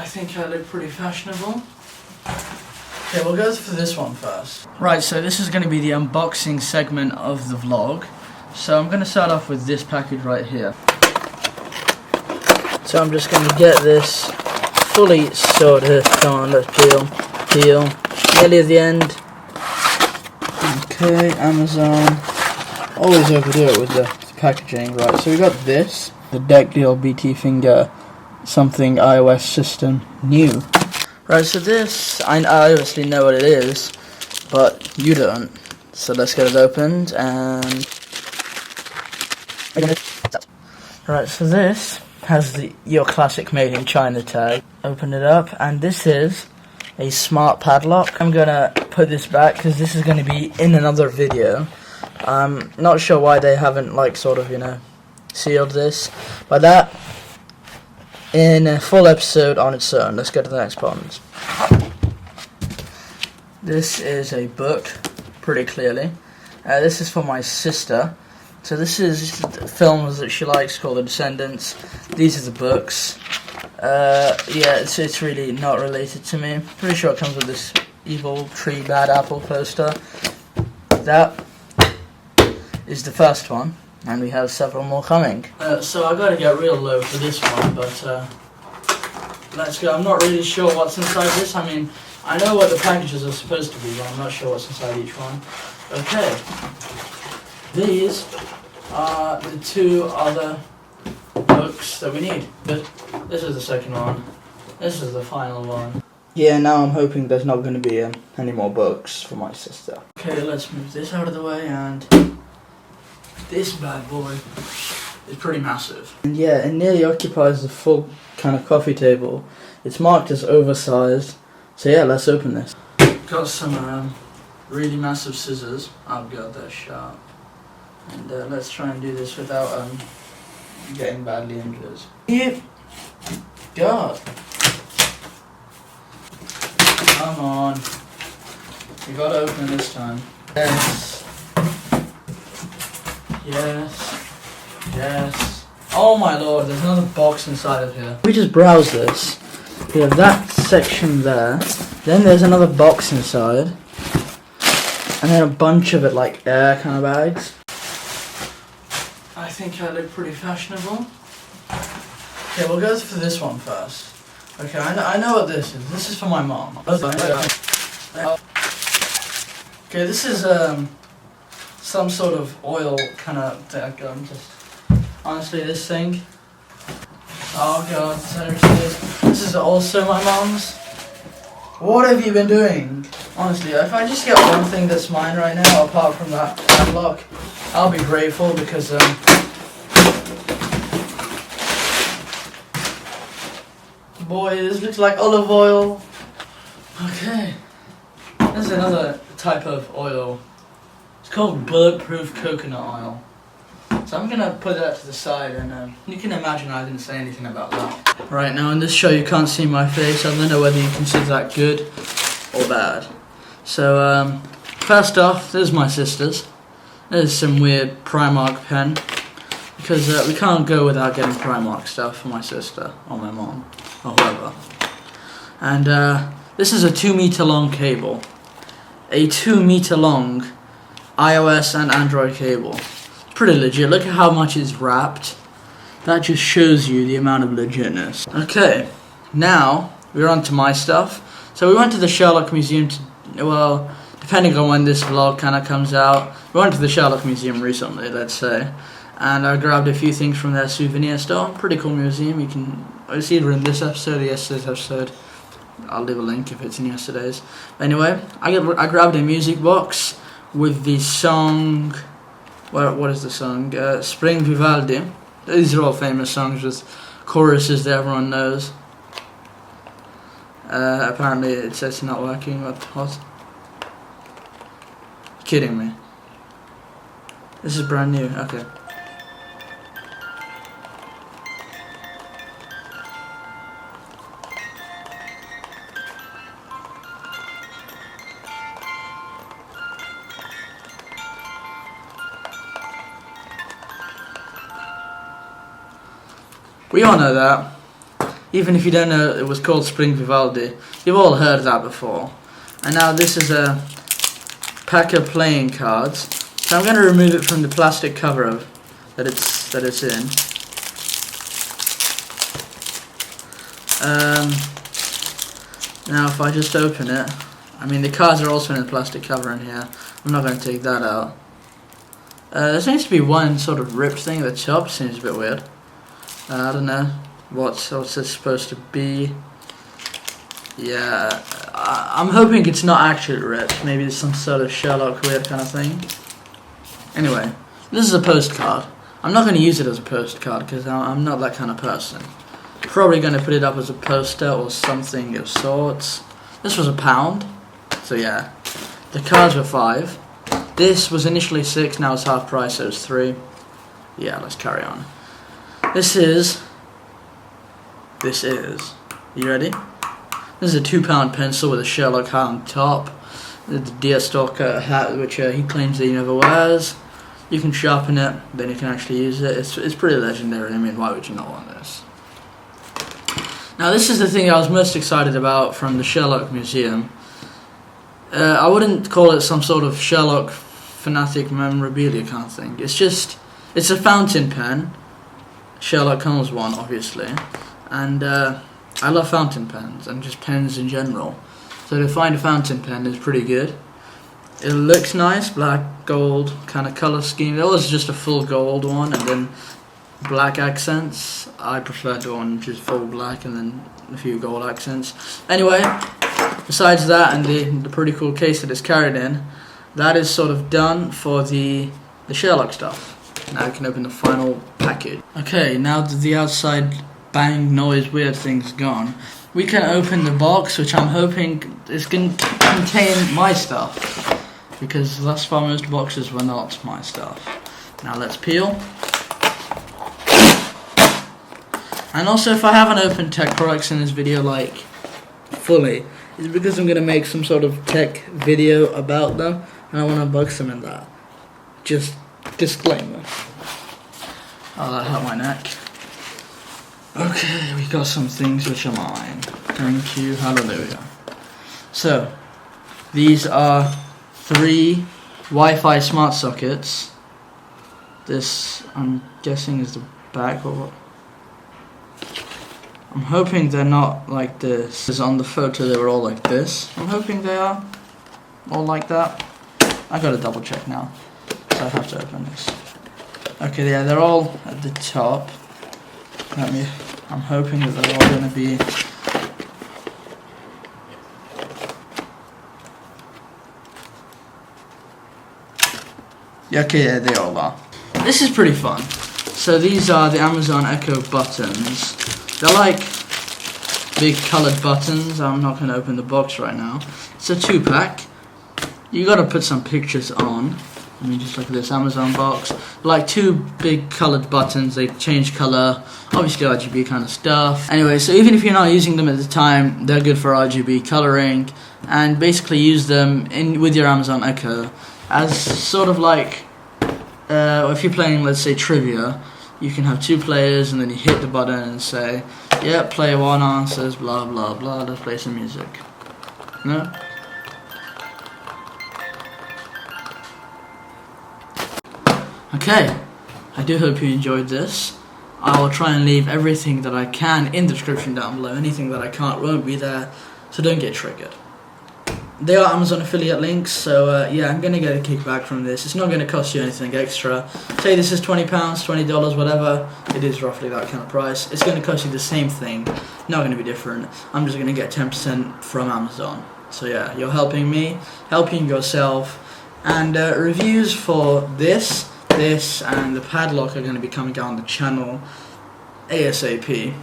I think I look pretty fashionable. Okay, we'll go for this one first. Right, so this is going to be the unboxing segment of the vlog. So I'm going to start off with this package right here. So I'm just going to get this fully sorted. Come on, let's peel. Nearly at the end. Okay, Amazon. Always overdo it with the packaging. Right, so we got this. The Deck Deal BT Finger something iOS system new. Right, so this, I obviously know what it is, but you don't. So let's get it opened and... Right, so this has the your classic made in China tag. Open it up, and this is a smart padlock. I'm gonna put this back because this is gonna be in another video. I'm not sure why they haven't, like, sort of, you know, sealed this, but that in a full episode on its own. Let's go to the next part. This is a book, pretty clearly. This is for my sister. So this is films that she likes called The Descendants. These are the books. Yeah, it's really not related to me. Pretty sure it comes with this evil tree bad apple poster. That is the first one. And we have several more coming. So I gotta get real low for this one, but let's go. I'm not really sure what's inside this. I mean, I know what the packages are supposed to be, but I'm not sure what's inside each one. Okay. These are the two other books that we need. This is the second one. This is the final one. Yeah, now I'm hoping there's not going to be any more books for my sister. Okay, let's move this out of the way, and this bad boy is pretty massive. And yeah, it nearly occupies the full kind of coffee table. It's marked as oversized. So yeah, let's open this. Got some really massive scissors. Oh god, they're sharp. And let's try and do this without getting badly injured. Yep. God. Come on. We gotta open it this time. Yes. Yes. Oh my lord, there's another box inside of here. We just browse this. We have that section there. Then there's another box inside. And then a bunch of it, like air kind of bags. I think I look pretty fashionable. Okay, we'll go for this one first. Okay, I know what this is. This is for my mom. Okay, this is some sort of oil kind of thing. Honestly, this thing. Oh god, seriously. This is also my mom's. What have you been doing? Honestly, if I just get one thing that's mine right now, apart from that padlock, I'll be grateful because boy, this looks like olive oil. Okay. This is another type of oil. It's called bulletproof coconut oil. So I'm gonna put that to the side, and you can imagine I didn't say anything about that. Right, now in this show you can't see my face. I don't know whether you consider that good or bad. So first off, this is my sister's. There's some weird Primark pen, because we can't go without getting Primark stuff for my sister or my mom or whoever. And this is a 2-meter long cable. A 2-meter long iOS and Android cable. Pretty legit. Look at how much is wrapped. That just shows you the amount of legitness. Okay, now we're on to my stuff. So we went to the Sherlock Museum well, depending on when this vlog kind of comes out, we went to the Sherlock Museum recently, let's say, and I grabbed a few things from their souvenir store. Pretty cool museum. You can, it's either in this episode or yesterday's episode. I'll leave a link if it's in yesterday's. But anyway, I grabbed a music box with the song. What is the song? Spring Vivaldi. These are all famous songs with choruses that everyone knows. Apparently it says it's not working. What? Kidding me. This is brand new. Okay. We all know that. Even if you don't know, it was called Spring Vivaldi. You've all heard that before. And now this is a pack of playing cards. So I'm going to remove it from the plastic cover that it's in. Now if I just open it, I mean the cards are also in the plastic cover in here. I'm not going to take that out. There seems to be one sort of ripped thing at the top. Seems a bit weird. I don't know what's this supposed to be. Yeah, I'm hoping it's not actually ripped. Maybe it's some sort of Sherlock weird kind of thing. Anyway, this is a postcard. I'm not going to use it as a postcard because I'm not that kind of person. Probably going to put it up as a poster or something of sorts. This was £1, so yeah. The cards were 5. This was initially 6, now it's half price, so it's 3. Yeah, let's carry on. This is. You ready? This is a £2 pencil with a Sherlock hat on top. The Deerstalker hat, which he claims that he never wears. You can sharpen it, then you can actually use it. It's pretty legendary. I mean, why would you not want this? Now, this is the thing I was most excited about from the Sherlock Museum. I wouldn't call it some sort of Sherlock fanatic memorabilia kind of thing. It's a fountain pen. Sherlock Holmes one, obviously. And I love fountain pens and just pens in general. So to find a fountain pen is pretty good. It looks nice, black, gold kind of color scheme. There was just a full gold one and then black accents. I prefer the one which is full black and then a few gold accents. Anyway, besides that and the pretty cool case that it's carried in, that is sort of done for the Sherlock stuff. Now I can open the final package. Okay, now that the outside bang noise weird thing's gone, we can open the box, which I'm hoping is going to contain my stuff, because thus far most boxes were not my stuff. Now let's peel. And also, if I haven't opened tech products in this video like fully, it's because I'm going to make some sort of tech video about them and I want to unbox them in that. Just disclaimer. Oh, that hurt my neck. Okay, we got some things which are mine. Thank you, hallelujah. So, these are 3 Wi-Fi smart sockets. This, I'm guessing, is the back or what? I'm hoping they're not like this. Because on the photo they were all like this. I'm hoping they are all like that. I gotta double check now, so I have to open this. Okay, yeah, they're all at the top. I'm hoping that they're all gonna be. Yeah, okay, yeah, they all are. This is pretty fun. So these are the Amazon Echo buttons. They're like big coloured buttons. I'm not going to open the box right now. It's a 2-pack. You got to put some pictures on. I mean, just look at this Amazon box. Like 2 big coloured buttons. They change colour. Obviously RGB kind of stuff. Anyway, so even if you're not using them at the time, they're good for RGB colouring. And basically use them with your Amazon Echo as sort of like, if you're playing, let's say, trivia. You can have 2 players and then you hit the button and say, yeah, player 1 answers, blah blah blah, let's play some music. No? Okay, I do hope you enjoyed this. I will try and leave everything that I can in the description down below. Anything that I can't won't be there, so don't get triggered. They are Amazon affiliate links, so yeah, I'm going to get a kickback from this. It's not going to cost you anything extra. Say this is £20, $20, whatever. It is roughly that kind of price. It's going to cost you the same thing. Not going to be different. I'm just going to get 10% from Amazon. So yeah, you're helping me, helping yourself. And reviews for this, and the padlock are going to be coming out on the channel ASAP.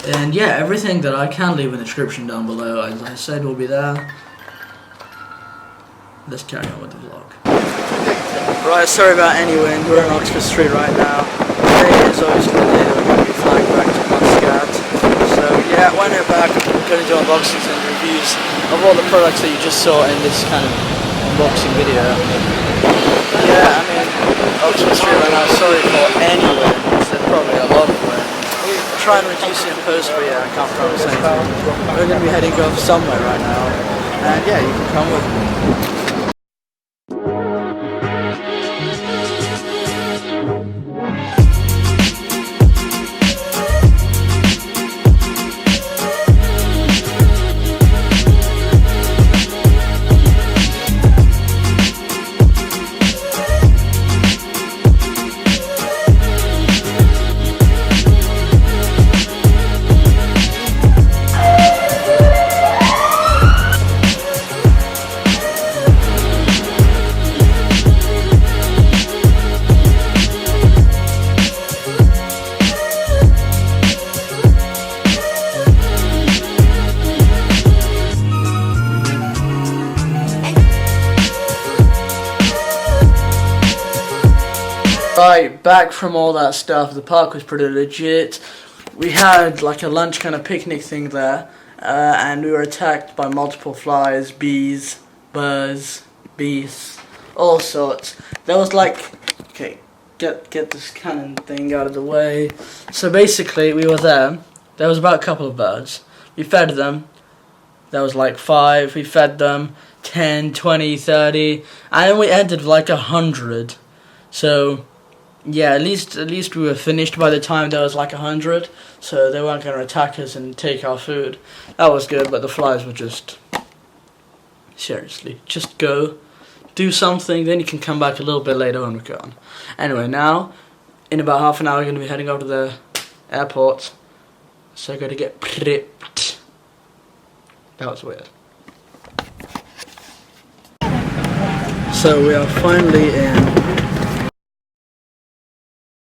And yeah, everything that I can leave in the description down below, as I said, will be there. Let's carry on with the vlog. Right, sorry about any wind. We're on Oxford Street right now. Today is obviously the day that we're going to be flying back to Muscat. So yeah, when we're back, we're going to do unboxings and reviews of all the products that you just saw in this kind of unboxing video. Yeah, I mean, Oxford Street right now, sorry for any wind. There's probably a lot of wind. try and reduce it in post, but yeah, I can't promise anything. We're going to be heading off somewhere right now, and yeah, you can come with me. Right, back from all that stuff. The park was pretty legit. We had like a lunch kind of picnic thing there, and we were attacked by multiple flies, bees, birds, bees, all sorts. There was like, okay, get this cannon thing out of the way. So basically, we were there. There was about a couple of birds. We fed them. There was like 5. We fed them 10, 20, 30, and then we ended with like 100. So yeah, at least we were finished by the time there was like 100, so they weren't going to attack us and take our food. That was good, but the flies were just, seriously, just go, do something, then you can come back a little bit later when we're gone. Anyway, now, in about half an hour, we're going to be heading over to the airport, so I got to get prepped. That was weird. So we are finally in